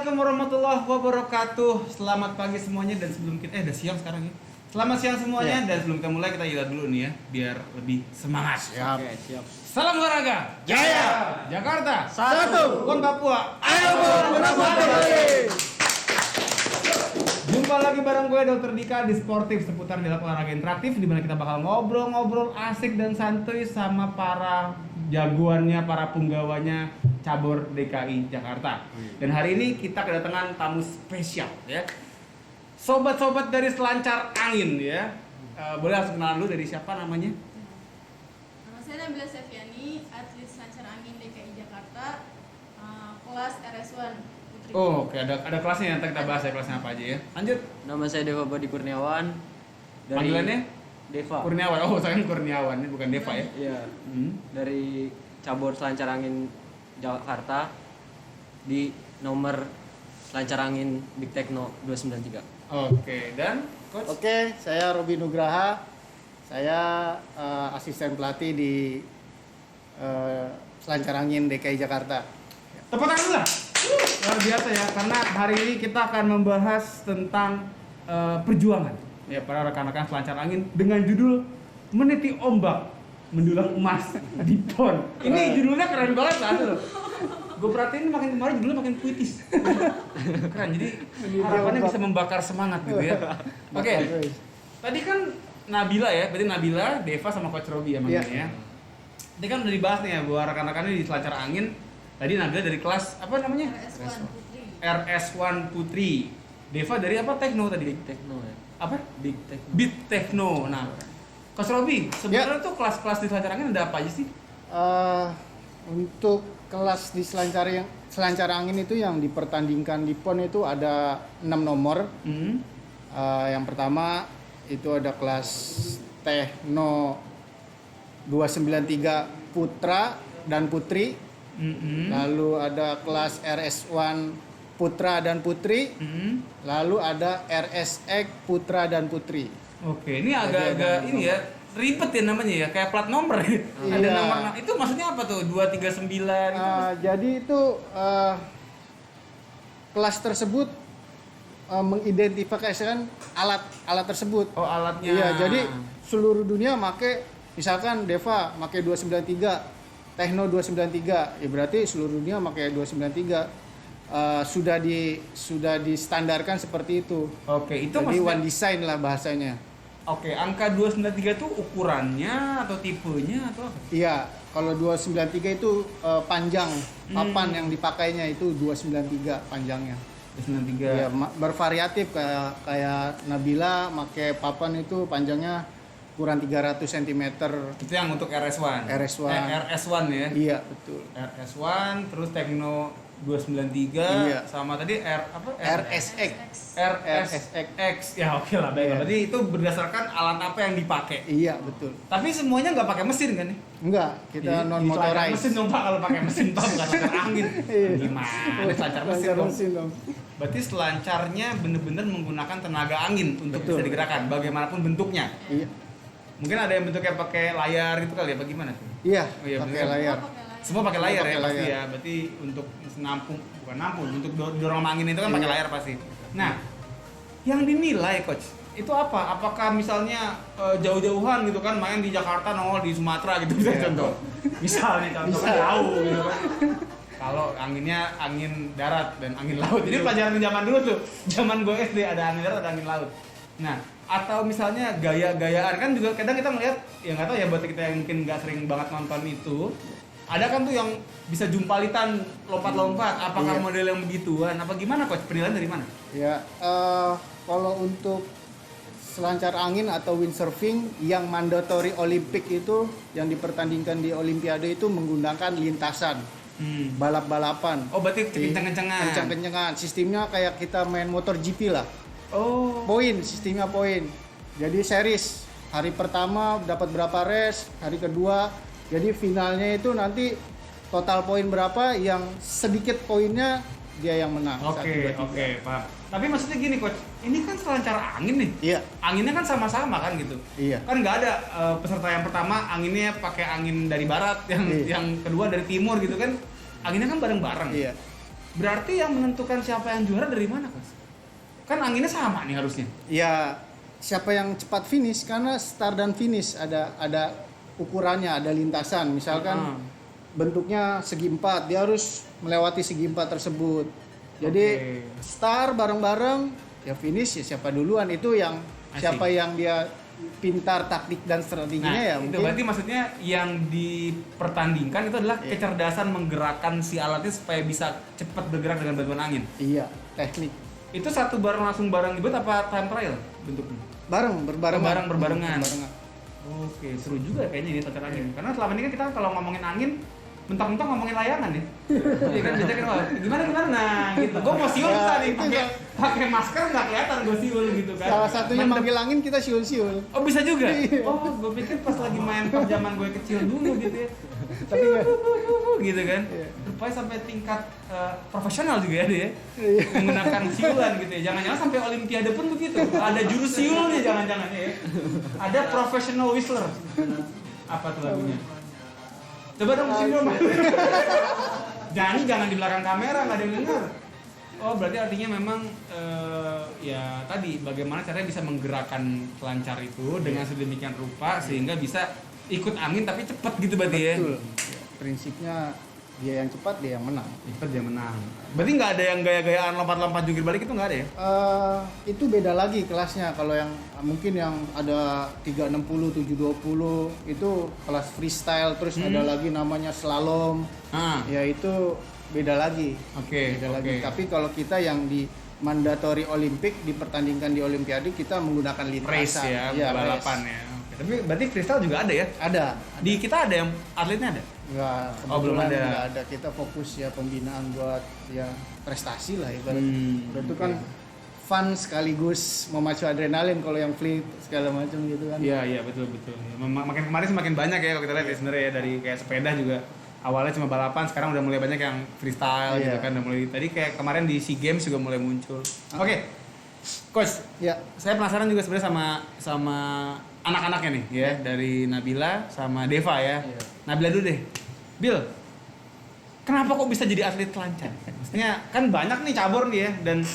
Assalamualaikum warahmatullahi wabarakatuh. Selamat pagi semuanya dan sebelum kita udah siang sekarang ya. Selamat siang semuanya dan sebelum kita mulai kita jeda dulu nih ya biar lebih semangat. Siap. Oke, siap. Salam olahraga. Jaya. Jakarta. Satu. Pon Papua. Ayo bersama kembali. Jumpa lagi bareng gue Dr. Dika di Sportif seputar dialog olahraga interaktif di mana kita bakal ngobrol-ngobrol asik dan santuy sama para jagoannya, para punggawanya cabur DKI Jakarta. Dan hari ini kita kedatangan tamu spesial ya. Sobat-sobat dari selancar angin ya. Boleh langsung kenalan dulu dari siapa namanya? Nama saya Nabila Sefiani, atlet selancar angin DKI Jakarta, kelas RS1 Putri. Oh, oke ada kelasnya nanti kita bahas ya kelasnya apa aja ya. Lanjut. Nama saya Deva Bodi Kurniawan. Panggilannya? Deva. Kurniawan. Oh, saya Kurniawan, ini bukan Deva ya. Iya. Hmm. Dari cabur selancar angin Jakarta di nomor selancar angin Big Techno 293. Oke, dan coach? Oke, saya Robi Nugraha. Saya asisten pelatih di selancar angin DKI Jakarta. Tepuk tangan dulu lah. Luar biasa ya, karena hari ini kita akan membahas tentang perjuangan ya para rekan-rekan selancar angin dengan judul Meniti Ombak Mendulang Emas di PON. Ini judulnya keren banget lah loh. Gue perhatiin makin kemarin judulnya makin puitis. Keren, jadi harapannya bisa membakar semangat gitu ya. Oke. Tadi kan Nabila ya, berarti Nabila, Deva sama Coach Robi ya namanya ya. Tadi kan udah dibahas nih ya bahwa rekan-rekannya di selancar angin. Tadi Nabila dari kelas apa namanya? RS1 Putri. RS1 Putri. Deva dari apa? Tekno tadi. Big Techno ya. Apa? Big Techno. Bit Tekno. Nah, Coach Robi, sebenarnya tuh kelas-kelas di selancar angin ada apa aja sih? Untuk kelas di selancar angin itu yang dipertandingkan di PON itu ada 6 nomor. Yang pertama itu ada kelas Tekno 293 Putra dan Putri. Lalu ada kelas RS1 Putra dan Putri. Lalu ada RSX Putra dan Putri. Oke, ini agak-agak ini ya ribet ya namanya ya, kayak plat nomor. Ada Iya. nomor itu maksudnya apa tuh? 239 gitu. Jadi itu kelas tersebut mengidentifikasikan alat tersebut. Oh, alatnya. Iya, jadi seluruh dunia make, misalkan Deva make 293, Tekno 293, ya berarti seluruh dunia make 293. Sudah distandarkan seperti itu. Oke, itu Jadi maksudnya one design lah bahasanya. Oke, angka 293 itu ukurannya atau tipenya atau apa? Iya, kalau 293 itu panjang papan yang dipakainya itu 293 panjangnya. 293. Iya, bervariatif kayak Nabila pakai papan itu panjangnya kurang 300 cm. Itu yang untuk RS1. RS1. RS1 ya. Iya, betul. RS1 terus Tekno 293 Iya. sama tadi apa? RSX. RSX. Ya oke lah, baik. Iya. Berarti itu berdasarkan alat apa yang dipakai. Iya, betul. Tapi semuanya nggak pakai mesin kan nih? Enggak, kita non motorized. Mesin dong Pak, kalau pakai mesin Pak bukan selancar angin. Iya. Gimana selancar mesin dong? Mesin dong. Berarti selancarnya bener-bener menggunakan tenaga angin untuk Betul. bisa digerakkan bagaimanapun bentuknya. Iya. Mungkin ada yang bentuknya pakai layar gitu kali ya, bagaimana tuh? Iya, Oh, iya, pakai bener. layar. Semua pakai layar Pakai ya pasti layar. ya. Berarti untuk nampung, bukan nampung, untuk dorong angin itu kan pakai Iya. layar pasti. Nah, yang dinilai coach itu apa? Apakah misalnya jauh-jauhan gitu kan main di Jakarta nongol di Sumatera gitu misalnya Iya. contoh. Misalnya contoh kan Bisa. jauh gitu kan. Kalau anginnya angin darat dan angin laut. Jadi pelajaran zaman dulu tuh, zaman gue SD ada angin darat, ada angin laut. Nah, atau misalnya gaya-gayaan kan juga kadang kita melihat ya nggak tahu ya buat kita yang mungkin nggak sering banget nonton itu ada kan tuh yang bisa jumpalitan lompat-lompat apakah Iya. model yang begituan apa gimana coach penilaian dari mana? Ya, kalau untuk selancar angin atau windsurfing yang mandatory Olimpik itu yang dipertandingkan di Olimpiade itu menggunakan lintasan, balap-balapan. Oh berarti kencang-kencangan. Kencang-kencangan. Sistemnya kayak kita main motor GP lah. Oh. Poin, sistemnya poin. Jadi series. Hari pertama dapat berapa race, hari kedua. Jadi finalnya itu nanti total poin berapa yang sedikit poinnya dia yang menang. Oke, 1, 2, 3. oke, paham. Tapi maksudnya gini coach, ini kan selancar angin nih. Iya, Anginnya kan sama-sama kan gitu. iya. Kan nggak ada peserta yang pertama anginnya pakai angin dari barat, yang Iya. yang kedua dari timur gitu kan. Anginnya kan bareng-bareng. Iya. Berarti yang menentukan siapa yang juara dari mana, Coach? Kan anginnya sama nih harusnya. Ya siapa yang cepat finish, karena start dan finish ada ukurannya, ada lintasan. Misalkan bentuknya segi 4, dia harus melewati segi 4 tersebut. Jadi start bareng-bareng, ya finish ya siapa duluan, itu yang siapa yang dia pintar taktik dan strateginya ya itu mungkin. berarti maksudnya yang dipertandingkan itu adalah kecerdasan menggerakkan si alatnya supaya bisa cepat bergerak dengan bantuan angin. Iya, teknik. Itu satu bareng langsung bareng dibuat apa time trial bentuknya? Berbarengan. Berbarengan. Oke, seru juga kayaknya ini tata angin. Karena selama ini kan kita kalau ngomongin angin mentang-mentang ngomongin layangan ya. Iya kan biasanya kan gimana nah gitu. Gue mau siul tadi pakai masker nggak kelihatan gue siul gitu kan. Salah satunya manggil angin kita siul-siul. Oh bisa juga? Oh gue pikir pas lagi main pas zaman gue kecil dulu gitu ya. Tapi enggak. Gitu kan. Rupanya sampai tingkat profesional juga ya dia. Menggunakan siulan gitu ya. Jangan-jangan sampai olimpiade pun begitu. Ada jurus siulnya jangan-jangan ya. Ada professional whistler. Apa tuh lagunya? Coba dong musim dong. Jangan di belakang kamera, nggak ada yang dengar. Oh berarti artinya memang ya tadi bagaimana caranya bisa menggerakkan selancar itu dengan sedemikian rupa sehingga bisa ikut angin tapi cepat gitu berarti ya. Betul. Prinsipnya dia yang cepat dia yang menang. Cepat dia menang. Berarti nggak ada yang gaya-gayaan lompat-lompat jungkir balik itu nggak ada ya? Itu beda lagi kelasnya. Kalau yang mungkin yang ada 360, 720 itu kelas freestyle, terus ada lagi namanya slalom. Ya itu beda lagi. Oke. Lagi. Tapi kalau kita yang di mandatory Olimpik dipertandingkan di Olimpiade kita menggunakan lintasan. Race ya, balapan ya. Oke. Tapi berarti freestyle juga ada ya? Ada. Di kita ada yang atletnya ada? Enggak, belum ada. Enggak ada. Kita fokus ya pembinaan buat ya prestasi lah ibaratnya. Itu kan fun sekaligus memacu adrenalin kalau yang fleet segala macam gitu kan. Iya betul. Makin kemarin semakin banyak ya kalau kita lihat ya sebenarnya ya, dari kayak sepeda juga awalnya cuma balapan, sekarang udah mulai banyak yang freestyle gitu kan, udah mulai tadi kayak kemarin di SEA Games juga mulai muncul. Oke. Coach, Ya, saya penasaran juga sebenarnya sama anak-anaknya nih ya, dari Nabila sama Deva ya. Nabila dulu deh. Bill, kenapa kok bisa jadi atlet selancar? Maksudnya kan banyak nih cabur nih ya, dan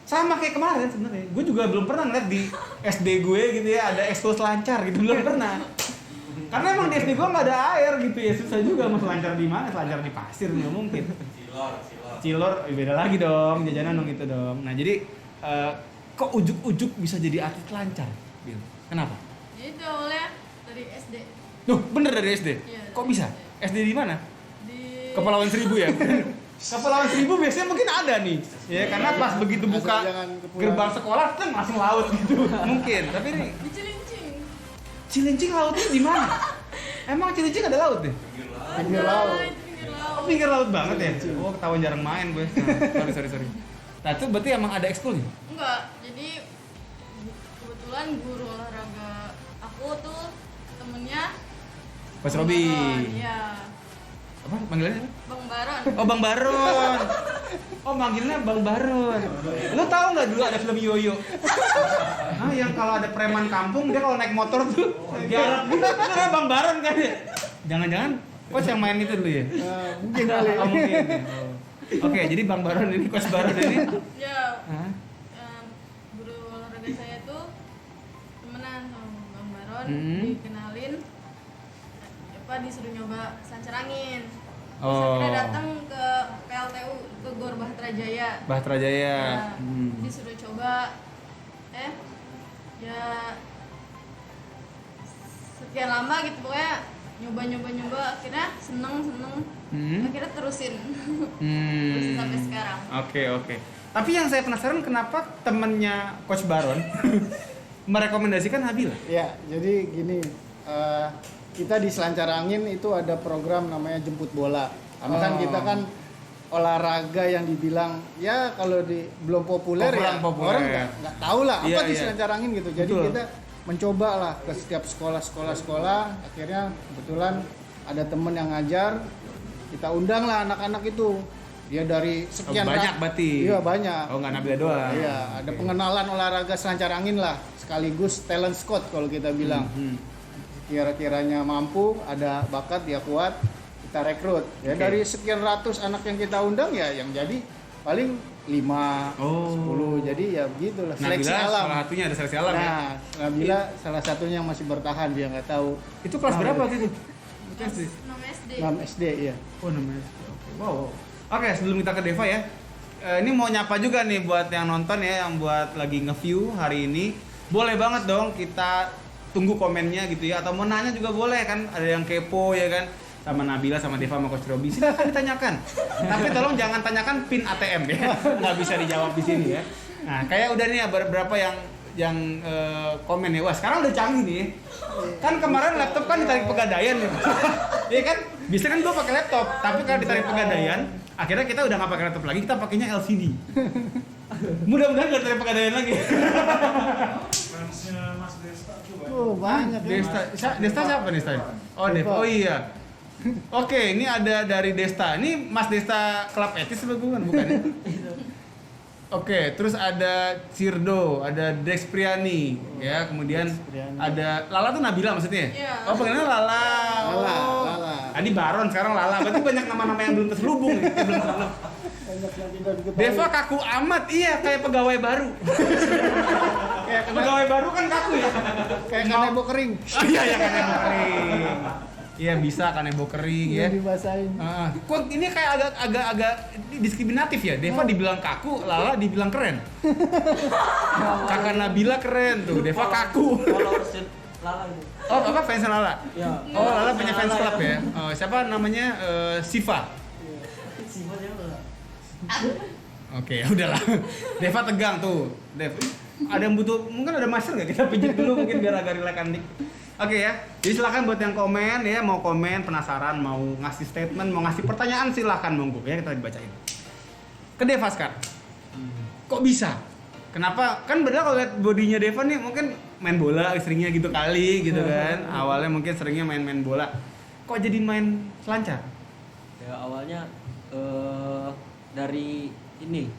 sama kayak kemarin sebenarnya. Gue juga belum pernah ngeliat di SD gue gitu ya ada ekskul selancar gitu, belum pernah. Karena emang di SD gue nggak ada air gitu ya, susah juga mau selancar di mana, selancar di pasir nggak mungkin. Cilor, beda lagi dong, jajanan dong itu dong. Nah jadi kok ujuk-ujuk bisa jadi atlet selancar, Bill? Kenapa? Jadi itu awalnya dari SD. Duh, bener dari SD? Iya, Kok dari bisa? SD di mana? Di Kepulauan Seribu ya? Kepulauan Seribu biasanya mungkin ada nih. Ya karena pas begitu buka jangan kepulauan. gerbang sekolah kan langsung laut gitu. Mungkin, tapi ini di Cilincing. Cilincing lautnya di mana? Emang Cilincing ada laut deh? Pinggir laut. Itu pinggir Oh, laut. pinggir laut banget ya? Oh, ketahuan jarang main gue. Nah, sorry. Nah, itu berarti emang ada ekskulnya? Enggak, jadi kebetulan guru olahraga aku tuh temennya Coach Bang Robi. Baron, iya. Apa panggilannya? Bang Baron. Oh, Bang Baron. Oh, manggilnya Bang Baron. Lu tahu nggak dulu ada film Yoyo? Nah, yang kalau ada preman kampung dia kalau naik motor tuh garap gitu. Itu kan Bang Baron kan ya? Jangan-jangan coach yang main itu dulu ya? Mungkin kali. Oh, mungkin. Ya. Oh. Oke, jadi Bang Baron ini, Coach Baron ini. Ya, Hah? guru olahraga saya tuh temenan sama Bang Baron, Hmm. dikenalin apa disuruh nyoba selancar angin. Terus Oh. akhirnya datang ke PLTU ke Gor Bahtera Jaya. Bahtera Jaya. Nah, disuruh coba ya sekian lama gitu pokoknya nyoba akhirnya seneng akhirnya terusin terusin sampai sekarang. Oke. Tapi yang saya penasaran kenapa temennya Coach Baron merekomendasikan Nabila? Ya, jadi gini, kita di Selancar Angin itu ada program namanya Jemput Bola. Karena kan kita kan olahraga yang dibilang ya kalau belum populer Kurang ya populer. orang nggak tahu lah apa Iya, di iya. Selancar Angin gitu. Jadi Betul. kita mencoba lah ke setiap sekolah. Akhirnya kebetulan ada temen yang ngajar, kita undang lah anak-anak itu. Dia dari sekian banyak berarti? Iya banyak. Oh, nggak Nabila doang? Iya, ada pengenalan olahraga selancar angin lah, sekaligus talent scout kalau kita bilang. Kira-kiranya mampu, ada bakat, dia kuat, kita rekrut. Ya dari sekian ratus anak yang kita undang ya yang jadi paling 5, Oh. 10. Jadi ya begitulah seleksi Nabila alam. salah satunya ada seleksi alam ya. Nah, Nabila salah satunya yang masih bertahan, dia nggak tahu. Itu kelas berapa waktu itu? Kelas 6 SD. 6 SD ya. Oh namanya. Wow. Oke, sebelum kita ke Deva ya, ini mau nyapa juga nih buat yang nonton ya, yang buat lagi nge-view hari ini. Boleh banget dong kita tunggu komennya gitu ya, atau mau nanya juga boleh kan, ada yang kepo ya kan, sama Nabila, sama Deva, sama Coach Robi. Silakan ditanyakan. Tapi tolong jangan tanyakan pin ATM ya, nggak bisa dijawab di sini ya. Nah, kayak udah nih ya beberapa yang komen ya. Wah, sekarang udah canggih nih. Kan kemarin laptop kan ditarik pegadaian nih. Iya kan? Bisa kan gua pakai laptop, tapi kalau ditarik pegadaian, akhirnya kita udah nggak pakai laptop lagi, kita pakainya LCD. Mudah-mudahan nggak ditarik pegadaian lagi. Fansnya Mas Desta tuh Oh, banyak ya. Desta siapa Desta? Oh, Deva. Oh iya. Oke, ini ada dari Desta. Ini Mas Desta Klub Etis bukan? Bukan. Oke, terus ada Cirdo, ada Dex Priani, ya, kemudian Dex Priani. ada Lala tuh Nabila maksudnya? Iya. Oh, panggilannya Lala. Lala, Oh. Lala. Tadi Baron, sekarang Lala. Berarti banyak nama-nama yang belum terselubung nih. Belum terselubung. Banyak yang tidak diketahui. Deva kaku amat, iya kayak pegawai baru. kayak kena, Pegawai baru kan kaku ya. kayak kanebo kering. Oh iya ya kanebo kering. Iya bisa kanebo kering ya. Yang dibasahin. Kok ini kayak agak diskriminatif ya? Deva dibilang kaku, Lala dibilang keren. Kakak Nabila keren tuh, Deva kaku. Followers Lala gitu. Oh, apa fans Lala? Ya. Oh, Lala punya fans club ya. Oh, siapa namanya? Siva. Sifatnya apa? Oke, ya udahlah. Deva tegang tuh. Dev. Ada yang butuh, mungkin ada masker nggak? Kita pijit dulu mungkin biar agak relakan dik. Oke ya. Jadi silakan buat yang komen ya, mau komen, penasaran, mau ngasih statement, mau ngasih pertanyaan silakan monggo ya, kita dibacain. Ke Deva sekarang. Kok bisa? Kenapa? Kan bener kalau lihat bodinya Deva nih mungkin main bola seringnya gitu kali gitu kan. Awalnya mungkin seringnya main-main bola. Kok jadi main selancar? Ya awalnya dari ini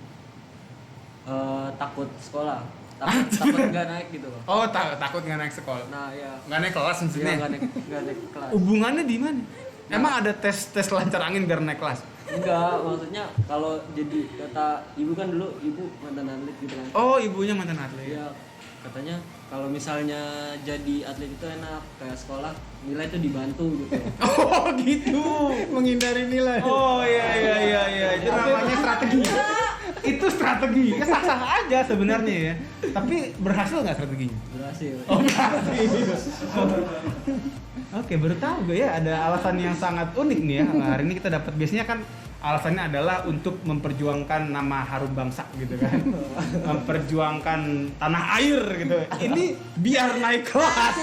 takut sekolah, takut nggak naik gitu loh. Oh, takut nggak naik sekolah. Nah ya, Nggak naik kelas maksudnya. nggak naik kelas. Hubungannya di mana? Emang ada tes lancar angin biar naik kelas? Enggak, maksudnya kalau jadi kata ibu kan dulu ibu mantan atlet gitu kan. Oh, ibunya mantan atlet. Iya, katanya kalau misalnya jadi atlet itu enak kayak sekolah nilai itu dibantu gitu. Oh, gitu. Menghindari nilai. Oh, iya. Itu namanya strategi. Itu strategi. Ya sah-sah aja sebenarnya ya. Tapi berhasil nggak strateginya? Berhasil. Oh, berhasil. Oke, baru tahu gue ya ada alasan yang sangat unik nih ya. Nah, hari ini kita dapat, biasanya kan alasannya adalah untuk memperjuangkan nama harum bangsa gitu kan. Memperjuangkan tanah air gitu. Ini biar naik kelas.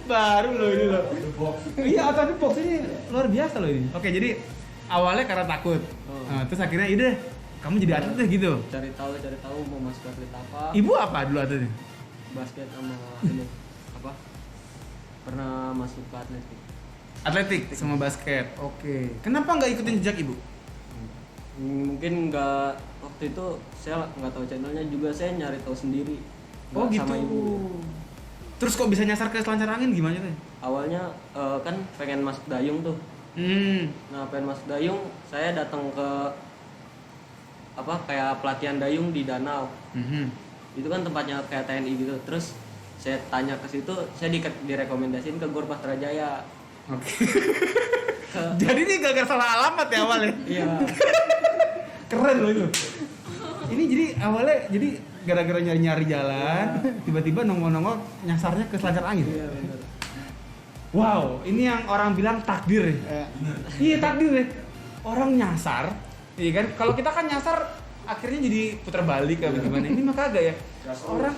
Baru loh ini loh. Iya, atau di box ini luar biasa loh ini. Oke, jadi awalnya karena takut. Nah, terus akhirnya udah kamu jadi atlet deh gitu. Cari tahu mau masuk atlet apa. Ibu apa dulu atletnya? Basket sama ini apa? Pernah masuk ke atletik. Atletik sama basket. Oke. Kenapa nggak ikutin jejak ibu? Mungkin nggak, waktu itu saya nggak tahu channelnya juga, saya nyari tahu sendiri. Oh Nggak gitu. sama ibu. Terus kok bisa nyasar ke selancar angin gimana tuh? Awalnya kan pengen masuk dayung tuh. Nah pengen masuk dayung, saya datang ke apa kayak pelatihan dayung di danau. Itu kan tempatnya kayak TNI gitu. Terus saya tanya ke situ, saya direkomendasiin ke Gor Pastrajaya. Oke. Jadi ini gara-gara salah alamat ya awalnya. Iya. Keren loh itu. Ini jadi awalnya jadi gara-gara nyari-nyari jalan, tiba-tiba nongol-nongol nyasarnya ke selancar angin. Iya benar. Wow, ini yang orang bilang takdir ya. Iya takdir ya. Orang nyasar, iya kan? Kalau kita kan nyasar akhirnya jadi putar balik apa gimana? Ini mah kagak ya. Orang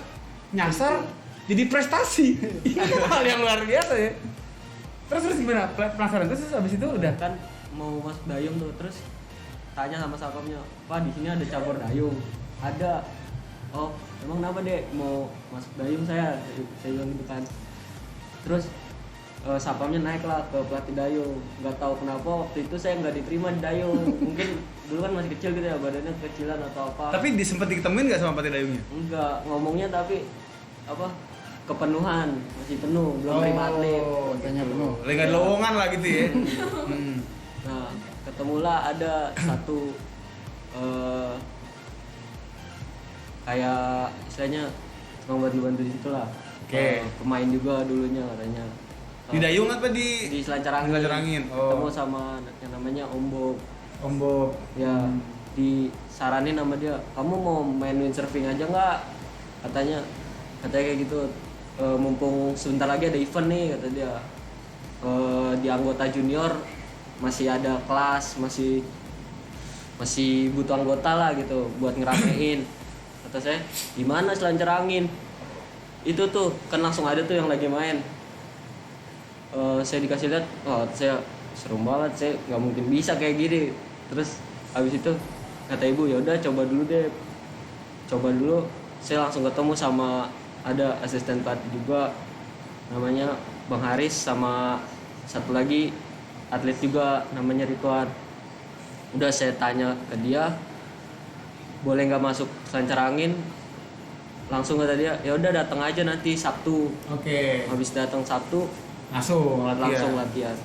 nyasar jadi prestasi. Ini hal yang luar biasa ya. Terus gimana? Penasaran terus habis itu udah Kan mau masuk dayung tuh, terus tanya sama satpamnya, Pak di sini ada cabur dayung. Ada. Oh, emang kenapa dek mau masuk dayung saya bilang gitu kan. Terus satpamnya naik lah ke pelatih dayung. Nggak tahu kenapa waktu itu saya nggak diterima di dayung. Mungkin dulu kan masih kecil gitu ya, badannya kecilan atau apa. tapi sempat diketemuin nggak sama pelatih dayungnya? Enggak, ngomongnya tapi apa? Kepenuhan, masih penuh, belum terima atlet. Katanya penuh. Lagi nggak ada lowongan lah gitu ya. Nah, ketemulah ada satu kayak istilahnya tukang bantu-bantu di situ lah. Oke. Pemain juga dulunya katanya. Di dayung apa di Di selancar angin. Selancar angin. Oh. Ketemu sama yang namanya Om Bob. Ombok. Ya, disaranin sama dia, kamu mau main windsurfing aja nggak? Katanya kayak gitu. Mumpung sebentar lagi ada event nih, kata dia. Di anggota junior masih ada kelas, masih butuh anggota lah gitu buat ngeramein. Kata saya, gimana selancar angin? Itu tuh kan langsung ada tuh yang lagi main. Saya dikasih lihat, oh saya seru banget, saya nggak mungkin bisa kayak gini. Terus habis itu kata ibu, ya udah coba dulu deh, coba dulu. Saya langsung ketemu sama ada asisten pelatih juga, namanya Bang Haris, sama satu lagi atlet juga namanya Ridwan. Udah saya tanya ke dia, boleh nggak masuk selancar angin? Langsung kata dia, ya udah datang aja nanti Sabtu. Oke. Habis datang Sabtu Langsung latihan.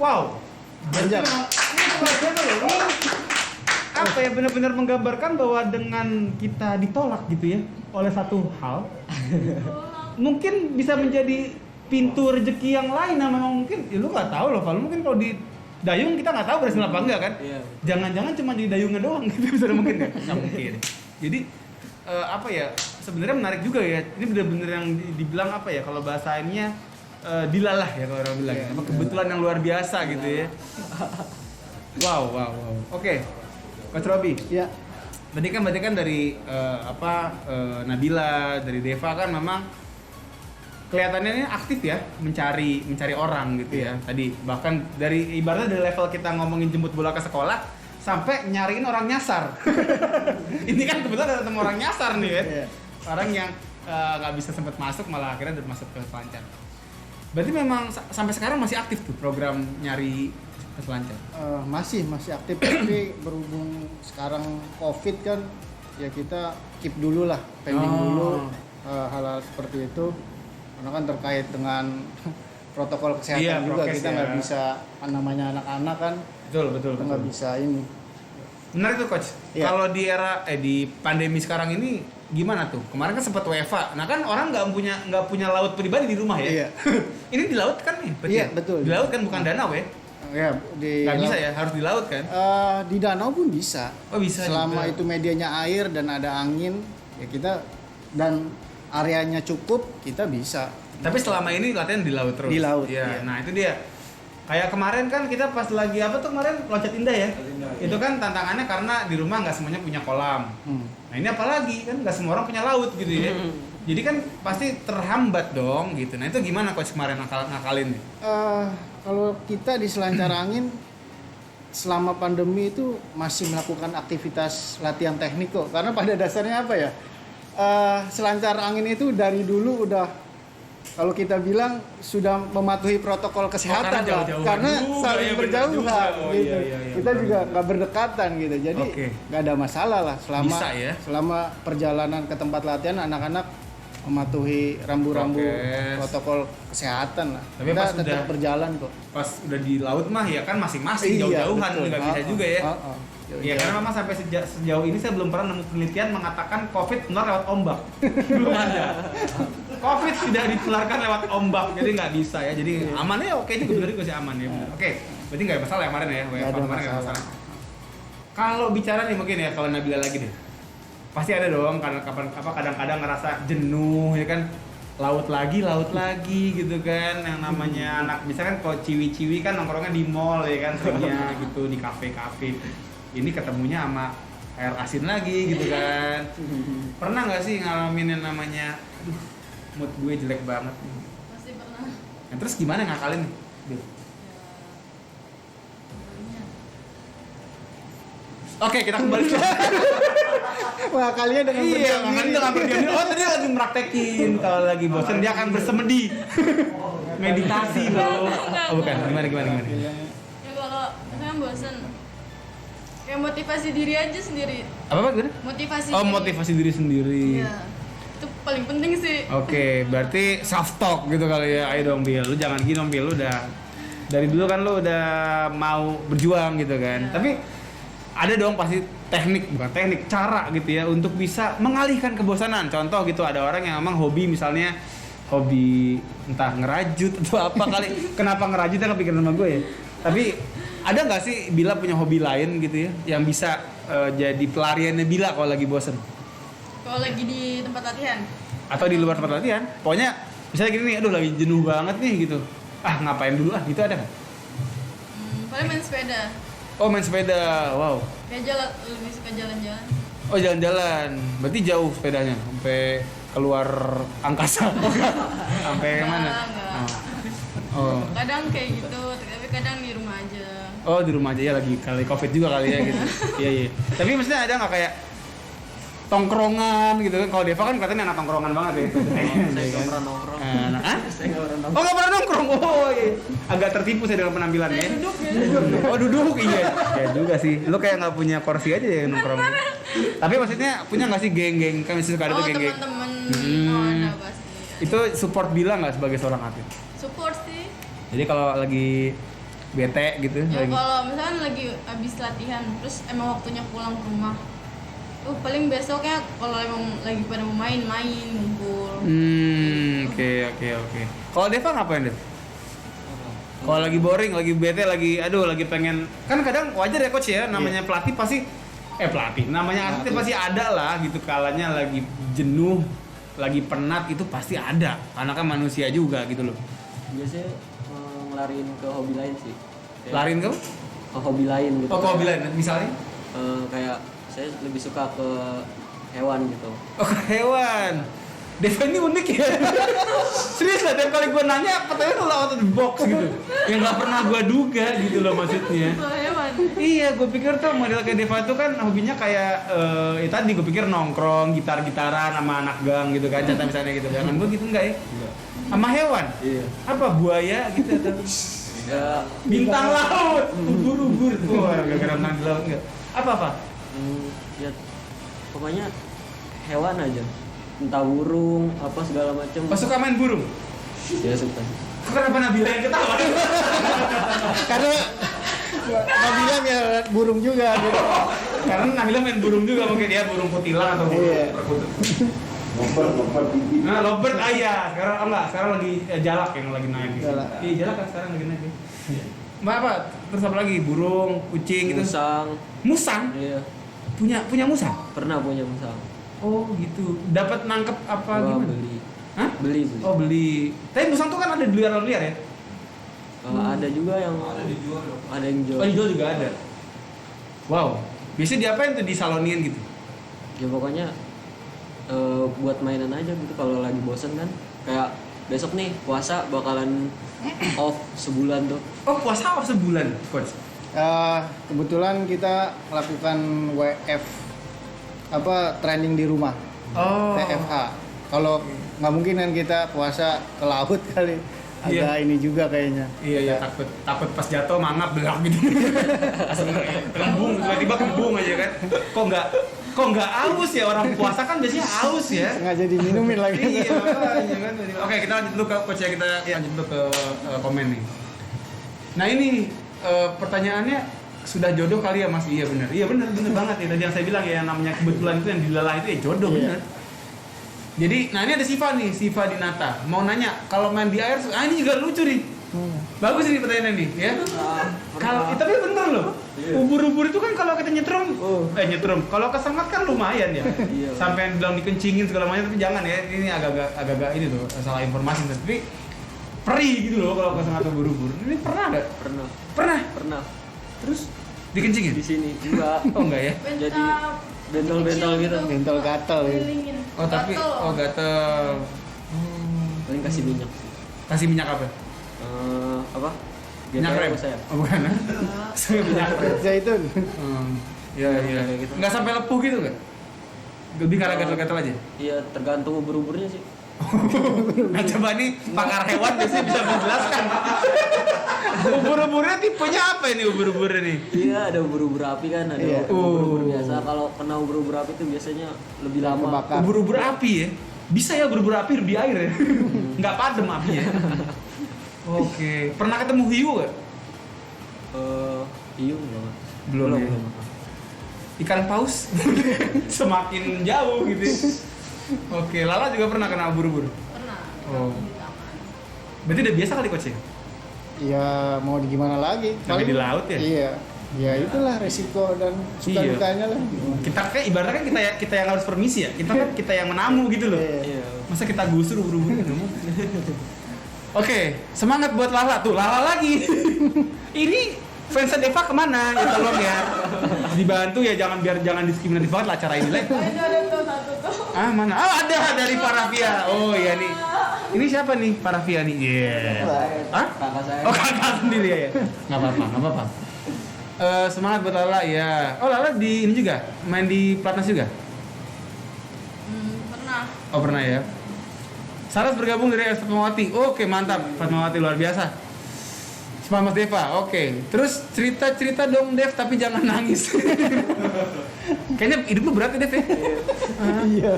Wow. Banyak. Ini luar biasa loh. Ini apa ya, benar-benar menggambarkan bahwa dengan kita ditolak gitu ya oleh satu hal, mungkin bisa menjadi pintu rezeki yang lain. Nah, memang mungkin ya lu nggak tahu loh, kalau mungkin kalau di dayung kita nggak tahu berhasil apa enggak kan. Iya. Jangan-jangan cuma di dayungnya doang gitu, bisa mungkin ya. Nggak mungkin. Jadi apa ya, sebenarnya menarik juga ya. Ini benar-benar yang dibilang apa ya, kalau bahasanya dilalah ya kalau orang bilang. Apa kebetulan yang luar biasa gitu ya. Wow. Oke. Coach Robi. Ya. Berarti kan dari Nabila, dari Deva kan memang kelihatannya ini aktif ya, mencari orang gitu ya. Tadi bahkan dari ibaratnya dari level kita ngomongin jemput bola ke sekolah sampai nyariin orang nyasar. Ini kan kebetulan ada ketemu orang nyasar nih ya. Orang yang nggak bisa sempat masuk malah akhirnya udah masuk ke selancar. Berarti memang sampai sekarang masih aktif tuh program nyari selancar. Masih aktif, tapi berhubung sekarang COVID kan, ya kita keep dulu lah, pending dulu hal-hal seperti itu, karena kan terkait dengan protokol kesehatan juga, kita nggak bisa, namanya anak-anak kan, Betul. kita nggak bisa ini. Benar itu coach. Iya. Kalau di era di pandemi sekarang ini gimana tuh? Kemarin kan sempat WFA. Nah kan orang nggak punya laut pribadi di rumah ya. Iya. Ini di laut kan nih? Berarti Iya, ya? betul. Di laut kan bukan danau ya? Ya, Nggak bisa ya, harus di laut kan? Di danau pun bisa. Oh bisa. Selama juga. itu medianya air dan ada angin, ya kita, dan areanya cukup, kita bisa. Tapi selama ini latihan di laut terus. Di laut, Iya. iya. Nah itu dia. Kayak kemarin kan kita pas lagi apa tuh kemarin loncat indah ya. Itu kan tantangannya karena di rumah nggak semuanya punya kolam. Nah ini apalagi kan nggak semua orang punya laut gitu ya. Jadi kan pasti terhambat dong gitu. Nah itu gimana coach kemarin ngakalin nih? Kalau kita di selancar angin selama pandemi itu masih melakukan aktivitas latihan teknik kok. Karena pada dasarnya apa ya? Selancar angin itu dari dulu udah, kalau kita bilang sudah mematuhi protokol kesehatan karena lah. jauh-jauhan Karena juga, saling ya, bener berjauhan juga. Oh, gitu. iya, Kita juga nggak berdekatan gitu. Jadi Oke. nggak ada masalah lah Bisa ya? selama perjalanan ke tempat latihan, anak-anak mematuhi rambu-rambu Prokes. protokol kesehatan lah. Tapi Kita pas tetap udah- berjalan kok. Pas udah di laut mah ya kan masing-masing Iya, jauh-jauhan betul. nggak bisa juga ya. Iya karena memang sampai sejauh ini saya belum pernah nemu penelitian mengatakan COVID menular lewat ombak. Belum ada. COVID tidak ditularkan lewat ombak, jadi nggak bisa ya. Jadi aman ya, oke juga benar juga sih aman ya. Bener. Oke, berarti nggak ada masalah ya kemarin ya. Nggak WFH ada kemarin nggak masalah. Kalau bicara nih mungkin ya, kalau Nabila lagi deh, pasti ada dong kadang-kadang ngerasa jenuh ya kan. Laut lagi gitu kan, yang namanya anak misalkan kalau ciwi-ciwi kan nongkrongnya di mall ya kan, seringnya gitu di kafe-kafe. Ini ketemunya sama air asin lagi gitu kan. Pernah nggak sih ngalamin yang namanya, aduh mood gue jelek banget nih. Masih pernah. Nah, terus gimana ngakalin nih? Bil? Oke, kita kembali ke Wah, kalian dengan iya, berdiam makanya diri. dengan berdiam diri. Oh, tadi lagi meraktekin. Kalau lagi bosan dia akan bersemedi. Meditasi loh. Oh, bukan. Gimana? Ya kalau misalnya bosen, kayak motivasi diri aja sendiri. Apa gimana? Motivasi Oh, diri. motivasi diri sendiri. Iya. Itu paling penting sih. Oke, berarti self talk gitu kali ya. Ayo dong Bil, lu jangan gini dong Bil, lu udah dari dulu kan lu udah mau berjuang gitu kan. Iya. Tapi ada dong pasti bukan teknik, cara gitu ya untuk bisa mengalihkan kebosanan. Contoh gitu, ada orang yang memang hobi misalnya hobi entah ngerajut atau apa kali. Kenapa ngerajut yang kepikiran sama gue ya. Tapi ada nggak sih Bila punya hobi lain gitu ya yang bisa jadi pelariannya Bila kalau lagi bosen? Kalau lagi di tempat latihan, Atau di luar tempat latihan? Pokoknya misalnya gini nih, aduh lagi jenuh banget nih gitu. Ah ngapain dulu ah gitu, ada nggak? paling main sepeda. Oh main sepeda, wow. Kayak lebih suka jalan-jalan. Oh jalan-jalan, berarti jauh sepedanya sampai keluar angkasa, sampai mana? Enggak. Oh. Kadang kayak gitu, tapi kadang di rumah aja. Oh di rumah aja ya, lagi kali covid juga kali ya gitu. Iya iya. Tapi maksudnya ada nggak kayak tongkrongan gitu kan? Kalau Deva kan katanya anak tongkrongan banget ya. Saya nggak pernah nongkrong. Anak, ah? Saya nggak pernah nongkrong. Oh nggak pernah nongkrong. Oh iya. Agak tertipu saya dengan penampilannya. Duduk ya. Oh duduk iya. Ya juga sih. Lu kayak nggak punya kursi aja ya nongkrong. Tapi maksudnya punya nggak sih geng-geng? Kan misalnya suka ada tuh geng-geng. Teman-teman. Hmm. Oh ada pasti. Itu support Bila nggak sebagai seorang atlet? Support sih. Jadi kalau lagi bete gitu, Ya lagi. kalau misalkan lagi habis latihan, terus emang waktunya pulang ke rumah. Paling besoknya kalau emang lagi pada mau main ngumpul. Oke. Kalau Deva ngapain Dev? Kalau lagi boring, lagi bete, lagi pengen, kan kadang wajar ya coach ya, namanya pelatih pasti namanya atlet pasti ada lah gitu, kalanya lagi jenuh, lagi penat itu pasti ada, karena kan manusia juga gitu loh. Biasanya ngelarin ke hobi lain sih. Kayak Larin ke? ke hobi lain gitu. Oh, ke hobi lain, misalnya? Kayak saya lebih suka ke hewan gitu. Oh, ke hewan. Deva ini unik ya. Serius lah, tiap kali gue nanya pertanyaan tuh out of the box gitu. Yang gak pernah gue duga gitu loh maksudnya. Kalau hewan. Iya, gue pikir tuh model kayak Deva tuh kan hobinya kayak tadi gue pikir nongkrong, gitar-gitaran sama anak gang gitu kan, jatah misalnya gitu. Jangan gue gitu enggak ya? Sama hewan? Iya. Apa buaya gitu atau Ya, bintang laut, ubur-ubur. Wah, gara-gara renang di laut enggak. Apa? ya pokoknya hewan aja. Entah burung, apa segala macam. Oh, suka main burung? Ya suka. Kok kenapa Nabila yang ketawa? Karena Nabila ya burung juga gitu. Karena Nabila main burung juga, mungkin dia burung kutilang atau burung Iya. perkutut. Nah, lovebird sekarang lagi jalak yang lagi naik. Jalak. Iya, jalak kan sekarang lagi naik. Mbak apa? Terus apa lagi? Burung, kucing gitu. Musang? Iya. Punya musang? Pernah punya musang. Oh, gitu. Dapat nangkep apa Gua gimana? beli. Hah? Beli. Oh, beli. Tapi musang tuh kan ada di liar ya? Ada juga yang dijual. ada yang jual. Oh, dijual juga ada. Wow. Biasanya diapain tuh, disaloniin gitu? Ya pokoknya buat mainan aja gitu kalau lagi bosen kan. Kayak besok nih puasa bakalan off sebulan tuh. Oh, puasa sebulan, coach. Kebetulan kita lakukan WF training di rumah, Oh. TFH. Kalau nggak mungkin kan kita puasa ke laut kali, Iya. agak ini juga kayaknya. Iya, takut pas jatuh mangap belak gitu. Langsung kembung, tiba-tiba kembung aja kan. Kok nggak aus ya, orang puasa kan biasanya aus ya. Sengaja diminumin lagi. Iya, makanya kan. Oke, kita lanjut dulu ke coach ya, kita lanjut dulu ke komen nih. Nah, ini nih, pertanyaannya sudah jodoh kali ya Mas? Iya benar banget ya. Tadi yang saya bilang ya, yang namanya kebetulan itu yang dilelah itu ya jodoh. Iya. Benar. Jadi, nah ini ada Siva Dinata mau nanya, kalau main di air, ini juga lucu nih. Bagus ini pertanyaannya nih, ya. Kalau tapi bener loh. Ubur-ubur itu kan kalau kita nyetrum, kalau kesengat kan lumayan ya. Iya. Sampai bilang dikencingin segala macam, tapi jangan ya. Ini agak-agak ini tuh salah informasi. Tapi perih gitu loh kalau kesengat ubur-ubur. Ini pernah nggak? Pernah. Terus dikencingin? Di sini juga. Oh enggak ya? Jadi bentol-bentol gitu. Bentol gatal gitu. Kelilingin. Oh tapi Gatel. gatel. Paling kasih minyak. Kasih minyak apa? Apa? Minyak GPL rem? saya. Oh bukan. Saya minyak rem. Zaitun. Iya. Kayak gitu. Nggak sampai lepuh gitu nggak? Lebih karena gatal-gatal aja. Iya, tergantung ubur-uburnya sih. Nah coba nih pakar hewan biasanya bisa menjelaskan. Ubur-uburnya tipenya apa ini ubur-uburnya nih? Iya, ada ubur-ubur api kan, ada Iya. ubur-ubur biasa. Kalau kena ubur-ubur api itu biasanya lebih lama. Kebakar. Ubur-ubur api ya? Bisa ya ubur-ubur api di air ya? Nggak padam apinya. Oke. Pernah ketemu hiu nggak? Hiu belum. Belum ya? ikan paus semakin jauh gitu. Oke, Lala juga pernah kena ubur-ubur. Pernah. Oh. Di taman. Berarti udah biasa kali coach ya? Ya mau di gimana lagi? Sampai di laut ya? Iya. Ya itulah resiko dan suka Iya. dukanya lah. Kita kayak ibaratnya kan kita yang harus permisi ya. Kita yang menamu gitu loh. Iya. Iya. Masa kita gusur ubur-ubur gitu? Oke, semangat buat Lala tuh. Lala lagi. Ini fansnya Deva kemana? Ya tolong ya. Dibantu ya, jangan diskriminatif banget lah acara ini lah. Oh, ini ada tuh satu tuh. Ah mana? Oh ada dari Parafia. Oh iya nih. Ini siapa nih Parafia nih? Iya. Hah? Kakak saya. Oh kakak sendiri ya. Nggak apa-apa. Semangat buat Lala ya. Oh Lala di ini juga main di Platnas juga. Pernah. Oh pernah ya. Saras bergabung dari Fatmawati. Oke mantap, Fatmawati luar biasa. Semangat Mas Deva. Oke. Terus cerita dong Dev, tapi jangan nangis. Kayaknya hidup lu berat ya Dev ya. Iya.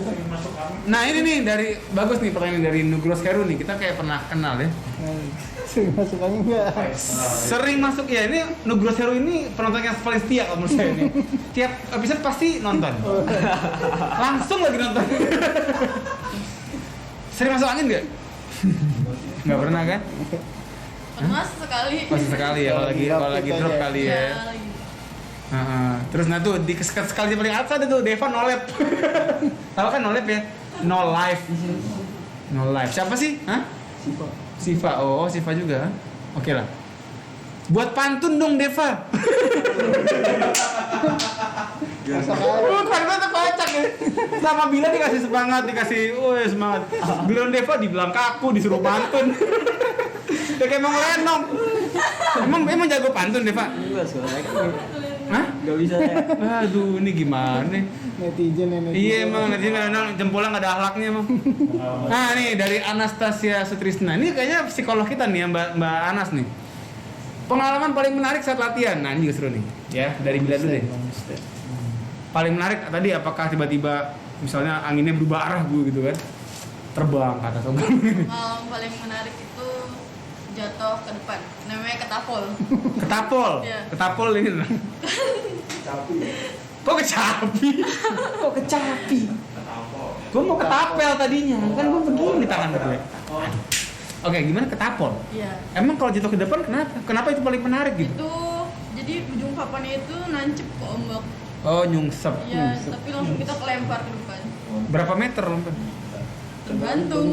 Nah ini nih dari bagus nih pertanyaan dari Nugros Keru nih. Kita kayak pernah kenal ya. Sering masukannya enggak? Sering masuk ya. Ini Nugros Keru ini penonton yang paling setia kalau menurut saya ini. Tiap episode pasti nonton. Langsung lagi nonton. Sering masuk angin nggak? Nggak pernah kan? Pernah sekali. Masih sekali ya kalau lagi drop kali ya. lagi. Terus nah tuh di sekali paling atas ada tuh Deva no lab. Tahu kan no lab ya? No life. No life. Siapa sih? Hah? Siva. Oh, Siva juga. Oke lah. Buat pantun dong Deva. Masa kaya. Karena tuh kocak ya. Sama Bila dikasih semangat, semangat. Bila Deva dibilang kaku, disuruh pantun. Udah kayak mau ngelenong. Emang jago pantun Deva? Enggak soalnya kan Hah? nggak bisa ya. Aduh, ini gimana nih? Netizen. Iya emang netizen kadang jempolnya nggak ada akhlaknya emang. Nah nih dari Anastasia Sutrisna, ini kayaknya psikolog kita nih ya Mbak Anas nih. Pengalaman paling menarik saat latihan, nah ini juga seru nih ya dari Bila dulu deh. Paling menarik tadi apakah tiba-tiba misalnya anginnya berubah arah gitu kan? Terbang ke atas ombak. Pengalaman paling menarik itu jatuh ke depan. Namanya ketapol. Ketapol, Iya. ketapol ini. Kok kecapi? Kok kecapi? Gue mau ketapel tadinya, kan gue begini tangan gue. Oke, gimana ketapol? Iya. Emang kalau jatuh ke depan kenapa? Kenapa itu paling menarik gitu? Itu jadi ujung papannya itu nancep ke ombak. Oh, nyungsep. Iya, tapi langsung kita kelempar ke depan. Berapa meter lompat? Tergantung.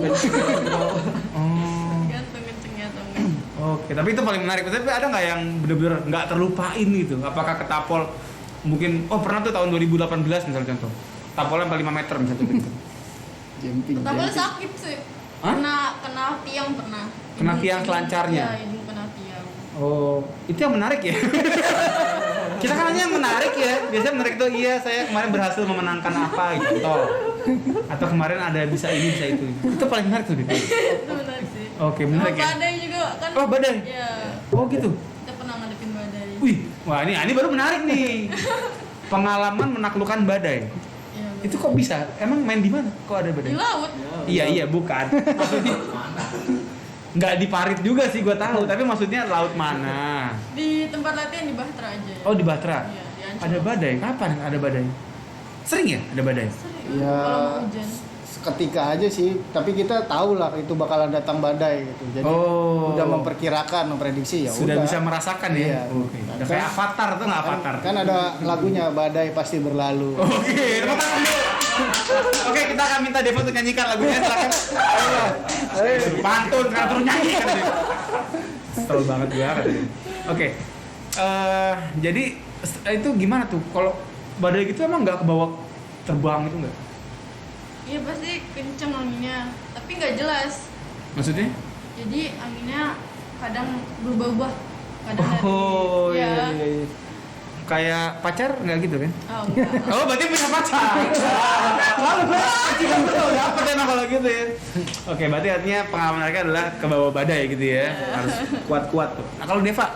Oh. Tergantung kencengnya atau enggak. Oke, tapi itu paling menarik. Tapi ada nggak yang benar-benar nggak terlupain gitu? Apakah ketapol mungkin? Oh pernah tuh tahun 2018 misalnya contoh. Ketapolnya 5 meter misalnya gitu. Jumping. Ketapolnya sakit sih. Hah? Kena tiang pernah. Kena tiang selancarnya? Iya, hidung kena tiang. Oh, itu yang menarik ya? Kita kan hanya yang menarik ya. Biasanya menarik tuh iya saya kemarin berhasil memenangkan apa gitu. Atau kemarin ada bisa ini bisa itu. Itu paling menarik tuh. Itu menarik sih. Oke, menarik Sama ya. badai juga kan. Oh, badai. Iya. Oh gitu. Kita pernah ngadepin badai. Wih, wah ini baru menarik nih. Pengalaman menaklukkan badai. Iya. Itu kok bisa? Emang main di mana? Kok ada badai? Di laut. Iya, bukan. Maksudnya nggak di Parit juga sih gue tahu, tapi maksudnya laut mana? Di tempat latihan di Bahtera aja. Oh, di Bahtera. Iya, di Ancol. Ada badai. Kapan ada badai? Sering ya ada badai? Sering. Ya. Kalau mau hujan. Seketika aja sih, tapi kita tahu lah itu bakalan datang badai gitu. Jadi Oh. udah memperkirakan, memprediksi ya Sudah udah. bisa merasakan ya. Iya. Oke. Udah Kan- kayak Avatar tuh nggak Avatar? Kan ada lagunya badai pasti berlalu. Oke, tepuk tangan dulu. Oke, kita akan minta Devo untuk nyanyikan lagunya. Silakan. Suruh pantun, kan terus nyanyi kan dia. Setel banget gue katanya. Oke. Jadi itu gimana tuh? Kalau badai gitu emang nggak kebawa terbang itu nggak? Iya pasti kenceng anginnya, tapi nggak jelas. Maksudnya? Jadi anginnya kadang berubah-ubah. Kadang Oh dari, iya. Kayak pacar nggak gitu kan? Oh, enggak. Oh berarti punya pacar. Lalu dapat emang kalau gitu ya. Oke, berarti artinya pengalaman mereka adalah ke bawah badai gitu ya. Harus kuat-kuat tuh. Nah kalau Deva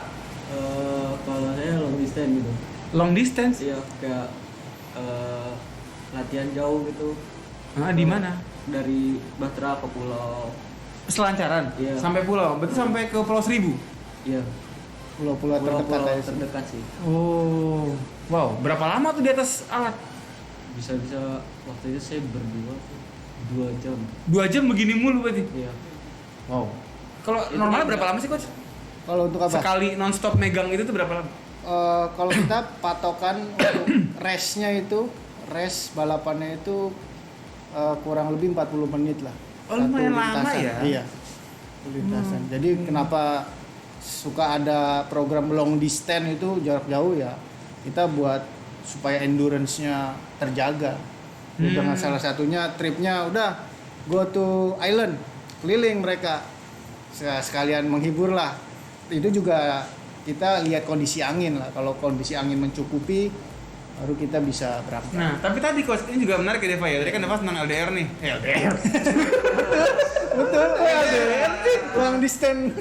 Kalau saya long distance gitu. long distance, Iya kayak latihan jauh gitu di mana? dari Bahtera ke pulau. Selancaran Iya. sampai pulau. Berarti sampai ke Pulau Seribu. Iya. pulau-pulau terdekat Pulau-pulau dari sini. terdekat sih. Oh, wow. Berapa lama tuh di atas alat? Bisa waktu itu saya berdua tuh 2 jam. 2 jam begini mulu berarti. Iya. Wow. Kalau Itu normalnya kan berapa lama sih coach? Kalau untuk apa? Sekali nonstop megang itu tuh berapa lama? Kalau kita patokan untuk race balapannya itu kurang lebih 40 menit lah. Oh, Satu lumayan lama lintasan. ya? Iya. Lintasan. Jadi kenapa suka ada program long distance itu jarak jauh ya? Kita buat supaya endurance-nya terjaga. Dengan salah satunya tripnya udah go to island, keliling mereka. Sekalian menghibur lah. Itu juga kita lihat kondisi angin lah. Kalau kondisi angin mencukupi, baru kita bisa berangkat. Nah, tapi tadi coach ini juga menarik ya Deva ya. Tadi kan Deva senang LDR nih. LDR. Betul, LDR long distance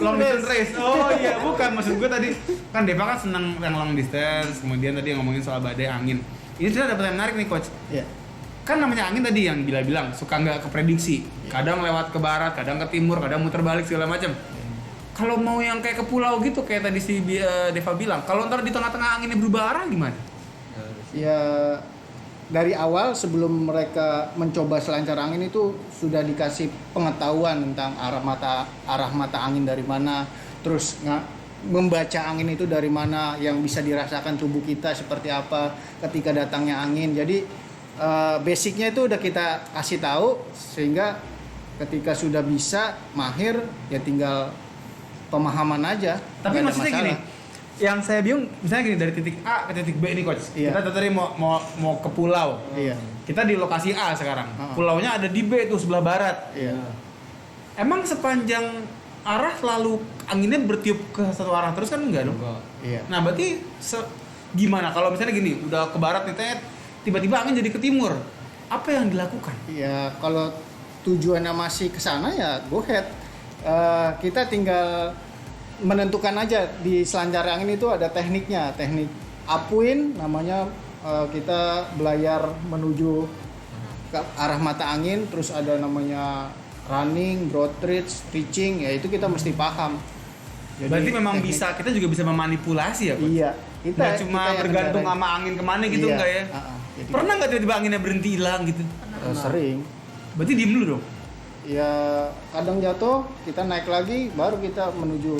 Long distance race. Oh iya, bukan maksud gue tadi kan Deva kan senang yang long distance. Kemudian tadi yang ngomongin soal badai angin. Ini sudah dapat yang menarik nih coach. Iya. Kan namanya angin tadi yang bilang suka nggak keprediksi. Kadang lewat ke barat, kadang ke timur, kadang muter balik segala macam. Kalau mau yang kayak ke pulau gitu kayak tadi si Deva bilang, kalau ntar di tengah-tengah anginnya berubah arah gimana? Ya dari awal sebelum mereka mencoba selancar angin itu sudah dikasih pengetahuan tentang arah mata angin dari mana, terus membaca angin itu dari mana, yang bisa dirasakan tubuh kita seperti apa ketika datangnya angin. Jadi basicnya itu udah kita kasih tahu sehingga ketika sudah bisa mahir ya tinggal pemahaman aja. Tapi nggak ada maksudnya masalah. gini, yang saya bingung misalnya gini dari titik A ke titik B ini coach. Iya. Kita tadi mau ke pulau. Iya. Kita di lokasi A sekarang. Uh-uh. Pulaunya ada di B tuh sebelah barat. Iya. Emang sepanjang arah selalu anginnya bertiup ke satu arah terus kan enggak dong? Enggak. Iya. Nah, berarti gimana kalau misalnya gini, udah ke barat nih Tet, tiba-tiba angin jadi ke timur. Apa yang dilakukan? Ya kalau tujuannya masih ke sana ya go ahead. Kita tinggal menentukan aja di selancar angin itu ada tekniknya, teknik upwind namanya, kita belayar menuju ke arah mata angin, terus ada namanya running, broad reach, pitching, ya itu kita mesti paham. Jadi, Berarti memang teknik- kita juga bisa memanipulasi ya, Coach? Iya, Nggak cuma yang bergantung kendarain. sama angin kemana gitu Iya, enggak ya? jadi- Pernah nggak tiba-tiba anginnya berhenti hilang gitu? Sering. Berarti diem dulu dong? Ya kadang jatuh, kita naik lagi, baru kita menuju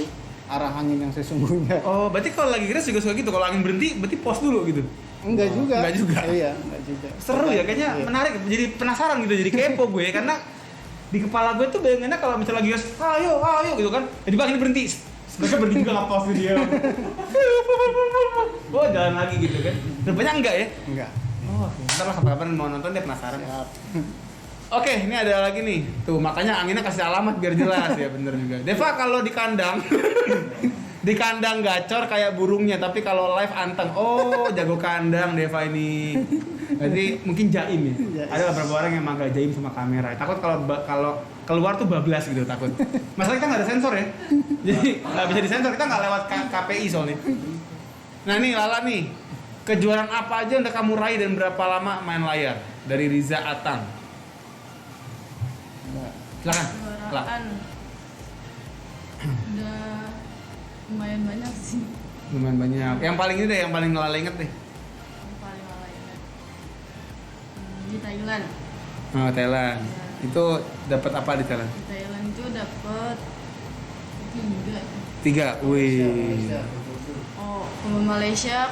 arah angin yang sesungguhnya. Oh, berarti kalau lagi race juga suka gitu. Kalau angin berhenti, berarti pause dulu gitu. Enggak juga. Enggak juga. Iya, enggak juga. Seru ya, kayaknya Iya. menarik. Jadi penasaran gitu, jadi kepo gue karena di kepala gue tuh bayangannya kalau misalnya lagi race, ayo gitu kan. Jadi angin berhenti. Mereka berhenti juga nggak pause dia. Oh, jalan lagi gitu kan. Rupanya enggak ya? Enggak. Oh, ntar lah kapan-kapan mau nonton dia penasaran. Siap. Oke, ini ada lagi nih. Tuh, makanya anginnya kasih alamat biar jelas ya, bener juga. Deva kalau di kandang di kandang gacor kayak burungnya, tapi kalau live anteng. Oh, jago kandang Deva ini. Berarti mungkin jaim ya. Jaim. Ada beberapa orang yang emang gak jaim sama kamera. Takut kalau keluar tuh bablas gitu, takut. Masalah kita nggak ada sensor ya. Jadi nggak bisa disensor, kita nggak lewat KPI soalnya. Nah nih Lala nih, kejuaraan apa aja yang udah kamu raih dan berapa lama main layar? Dari Riza Atang. Silakan. Lala. Kejuaraan udah lumayan banyak sih, Lumayan banyak. Yang paling ini deh, yang paling Lala inget deh. yang paling lala ingat di Thailand. Oh, Thailand. Itu dapat apa di Thailand? Di Thailand itu dapet 3. 3. Wih. Oh, kalau Malaysia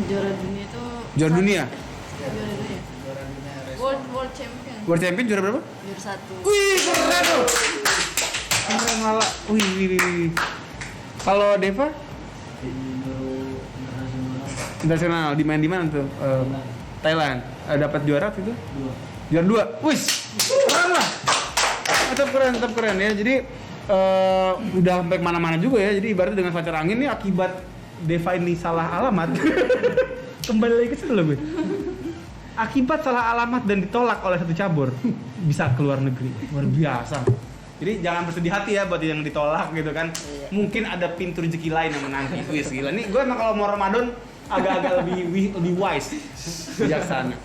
juara dunia itu Juara dunia? Juara dunia. Juara dunia race. World champion. World Champion juara berapa? Juara 1. Wih, keren loh. Keren Lala. Wih. Kalau Deva? Internasional. Di mana tuh? Thailand. Dapat juara waktu itu? 2. Juara 2. Wih, keren lah. Tetap keren ya. Jadi udah sampai kemana-mana juga ya. Jadi ibaratnya dengan selancar angin nih akibat Deva ini salah alamat. Kembali lagi ke situ loh gue. Akibat salah alamat dan ditolak oleh satu cabur bisa keluar negeri. Luar biasa. Jadi jangan bersedih hati ya buat yang ditolak gitu kan. Mungkin ada pintu rezeki lain yang menanti. Wih, gila. Nih gue emang kalau mau Ramadan agak-agak lebih wise, bijaksana.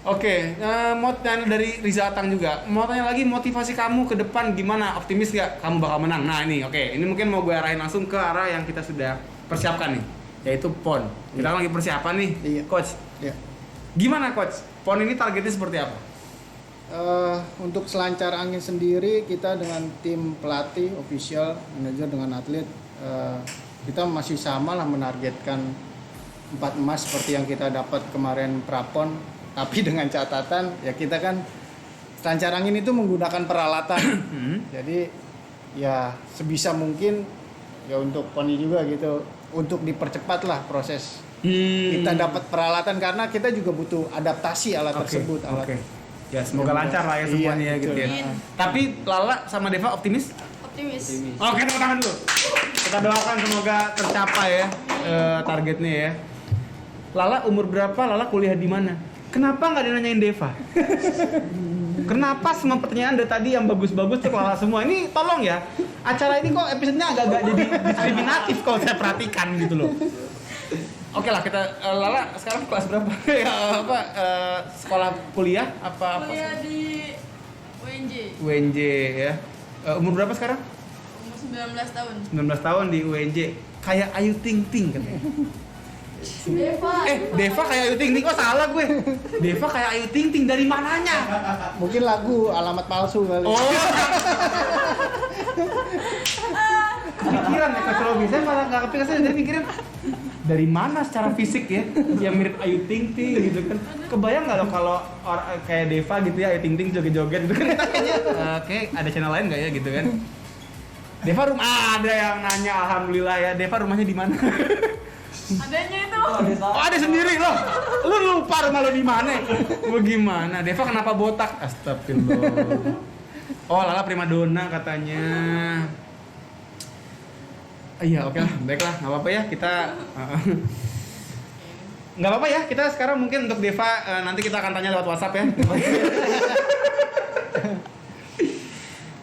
Oke, mau tanya dari Riza Atang juga. Mau tanya lagi motivasi kamu ke depan gimana? Optimis nggak kamu bakal menang? Nah ini, oke. Ini mungkin mau gue arahin langsung ke arah yang kita sudah persiapkan nih, yaitu PON. Kita lagi persiapan nih, Iya. Coach. Ya. Gimana Coach? PON ini targetnya seperti apa? Untuk selancar angin sendiri kita dengan tim pelatih, official, manajer dengan atlet kita masih sama lah menargetkan 4 emas seperti yang kita dapat kemarin prapon, tapi dengan catatan ya kita kan selancar angin itu menggunakan peralatan. Jadi ya sebisa mungkin ya untuk poni juga gitu untuk dipercepat lah proses kita dapat peralatan karena kita juga butuh adaptasi alat tersebut. Oke. Ya semoga lancar lah ya semuanya Iya, gitu ya. betul. Tapi Lala sama Deva optimis? Optimis. Oke, tepuk tangan dulu. Kita doakan semoga tercapai ya targetnya ya. Lala umur berapa? Lala kuliah di mana? Kenapa nggak dinanyain Deva? Kenapa semua pertanyaan dari tadi yang bagus-bagus tuh Lala semua? Ini tolong ya. Acara ini kok episodenya agak-agak jadi diskriminatif kalau saya perhatikan gitu loh. Oke lah kita Lala sekarang kelas berapa? Ya apa sekolah kuliah apa? Kuliah di UNJ. UNJ ya. Umur berapa sekarang? Umur 19 tahun. 19 tahun di UNJ. Kayak Ayu Ting Ting katanya. Deva. Deva kayak Ayu Ting Ting, kok salah gue? Deva kayak Ayu Ting Ting, dari mananya? Mungkin lagu alamat palsu kali. Oh. Pikiran ya Coach Robi, saya malah nggak kepikiran, saya jadi mikirin dari mana secara fisik ya yang mirip Ayu Ting Ting gitu kan. Kebayang nggak lo kalau kayak Deva gitu ya, Ayu Ting Ting joget-joget gitu kan, kita kayaknya kayak ada channel lain nggak ya gitu kan. Deva ada yang nanya, alhamdulillah ya, Deva rumahnya di mana? Adanya itu. Oh ada sendiri loh. Lu lupa rumah lu di mana? Lu gimana? Deva kenapa botak? Astagfirullah. Oh Lala primadona katanya. Iya oke lah, baiklah, nggak apa-apa ya kita. Nggak apa-apa ya kita sekarang mungkin untuk Deva nanti kita akan tanya lewat WhatsApp ya.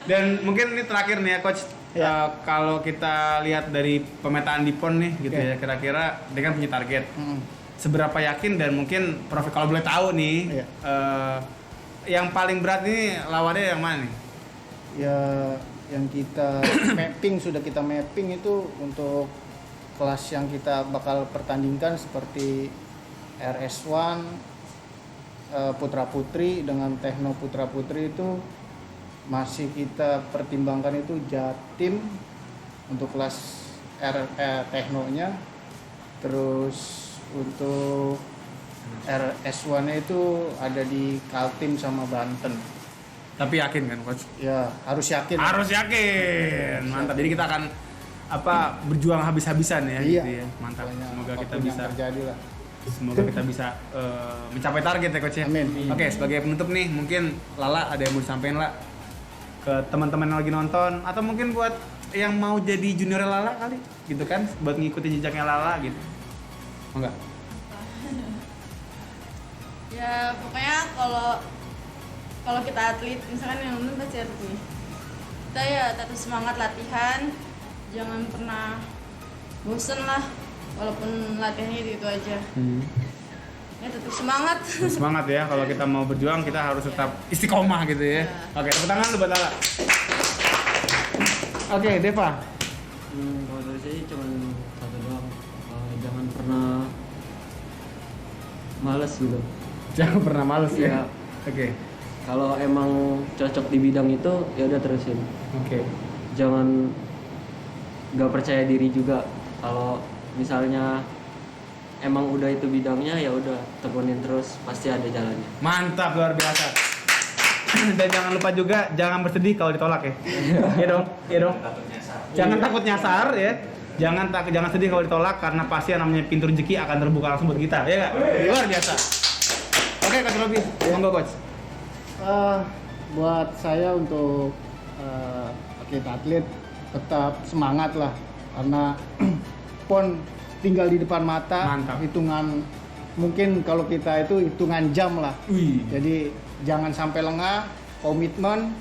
Dan mungkin ini terakhir nih ya Coach. Ya. Kalau kita lihat dari pemetaan di PON nih gitu ya, kira-kira dia kan punya target. Seberapa yakin dan mungkin Prof kalau boleh tahu nih, yang paling berat ini lawannya yang mana nih? Ya yang kita mapping sudah kita mapping itu untuk kelas yang kita bakal pertandingkan seperti RS1 Putra Putri dengan Tekno Putra Putri itu masih kita pertimbangkan itu Jatim untuk kelas Teknonya, terus untuk RS1-nya itu ada di Kaltim sama Banten. Tapi yakin kan Coach? Ya harus yakin. Harus yakin. Mantap. Jadi kita akan berjuang habis-habisan ya Iya. gitu ya. Mantap. Pokoknya Semoga kita apapun yang bisa terjadi lah. Semoga kita bisa mencapai target ya Coach ya. Amin. Oke, sebagai penutup nih, mungkin Lala ada yang mau disampaikan lah ke teman-teman yang lagi nonton, atau mungkin buat yang mau jadi junior Lala kali gitu kan, buat ngikutin jejaknya Lala gitu. Oh enggak? Ya pokoknya kalau kita atlet, misalkan yang nonton pasti atlet. Kita ya tetap semangat latihan, jangan pernah bosen lah, walaupun latihannya itu aja. Ya tetap semangat. Semangat ya, kalau kita mau berjuang kita harus tetap istiqomah gitu ya. Oke, tepuk tangan lu buat Lala. Oke, Deva. Kalau dari saya cuma satu doang, jangan pernah males gitu. Jangan pernah males ya. Iya. Oke. Kalau emang cocok di bidang itu ya udah terusin. Oke. Jangan nggak percaya diri juga. Kalau misalnya emang udah itu bidangnya ya udah tekunin terus, pasti ada jalannya. Mantap, luar biasa. Dan jangan lupa juga jangan bersedih kalau ditolak ya. Iya dong, iya dong. Jangan takut nyasar ya. Jangan sedih kalau ditolak, karena pasti yang namanya pintu rezeki akan terbuka langsung buat kita, ya nggak? Luar biasa. Oke, Coach Robi, monggo Coach. Buat saya untuk atlet tetap semangat lah, karena PON tinggal di depan mata. Mantap. Hitungan mungkin kalau kita itu hitungan jam lah. Wih. Jadi jangan sampai lengah, komitmen,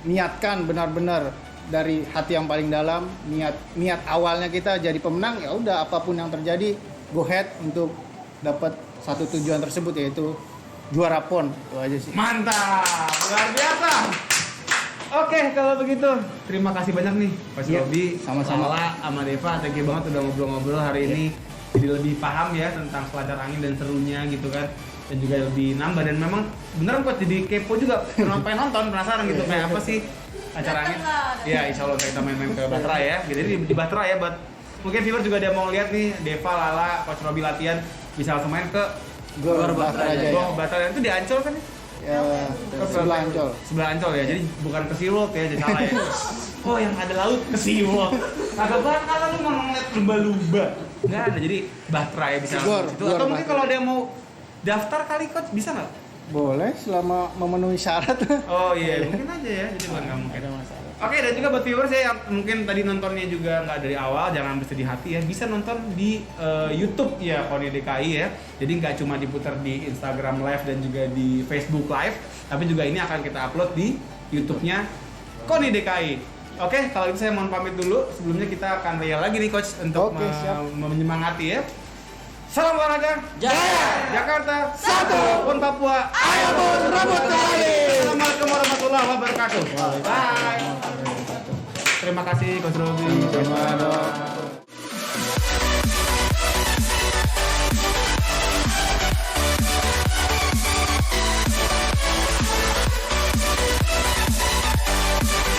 niatkan benar-benar dari hati yang paling dalam. Niat awalnya kita jadi pemenang, ya udah apapun yang terjadi go ahead untuk dapat satu tujuan tersebut, yaitu juara PON. Itu aja sih. Mantap, luar biasa. Oke, kalau begitu terima kasih banyak nih Coach Iya, Robi, sama-sama. Lala, sama Deva. Thank you banget udah ngobrol-ngobrol hari ini. Jadi lebih paham ya tentang selancar angin dan serunya gitu kan. Dan juga lebih nambah, dan memang beneran Coach jadi kepo juga, pengen nonton, penasaran gitu kayak apa sih acara angin. Ya, insya Allah kita main-main ke Batra ya. Jadi di Batra ya, buat mungkin viewer juga ada mau lihat nih Deva, Lala, Coach Robi latihan, bisa langsung main ke Gor Batra Jaya. Gor Batra itu di Ancol kan ya? Ya, sebelah Ancol. Sebelah Ancol ya, jadi bukan ke Siwok ya, jadi salah ya. Oh, yang ada laut ke Siwok. Kagak bakal lu mau ngeliat lumba-lumba. Enggak ada, jadi Batra ya bisa Gor, langsung. Gor Atau mungkin Batra. kalau ada yang mau daftar kali Coach, bisa nggak? Boleh selama memenuhi syarat. Oh iya, mungkin aja ya, jadi bukan nggak mungkin. Ada masalah. Oke, dan juga buat viewers ya yang mungkin tadi nontonnya juga nggak dari awal, jangan bersedih hati ya, bisa nonton di YouTube ya KONI DKI ya. Jadi nggak cuma diputar di Instagram Live dan juga di Facebook Live, tapi juga ini akan kita upload di YouTube-nya KONI DKI. Oke, kalau gitu saya mohon pamit dulu. Sebelumnya kita akan lihat lagi nih Coach untuk Oke, siap. menyemangati ya. Salam olahraga, Jaya! Jakarta, satu, pun Papua, ayo pun rebut kembali. Assalamualaikum warahmatullahi wabarakatuh. Bye. Terima kasih Coach Robi. Sama dong.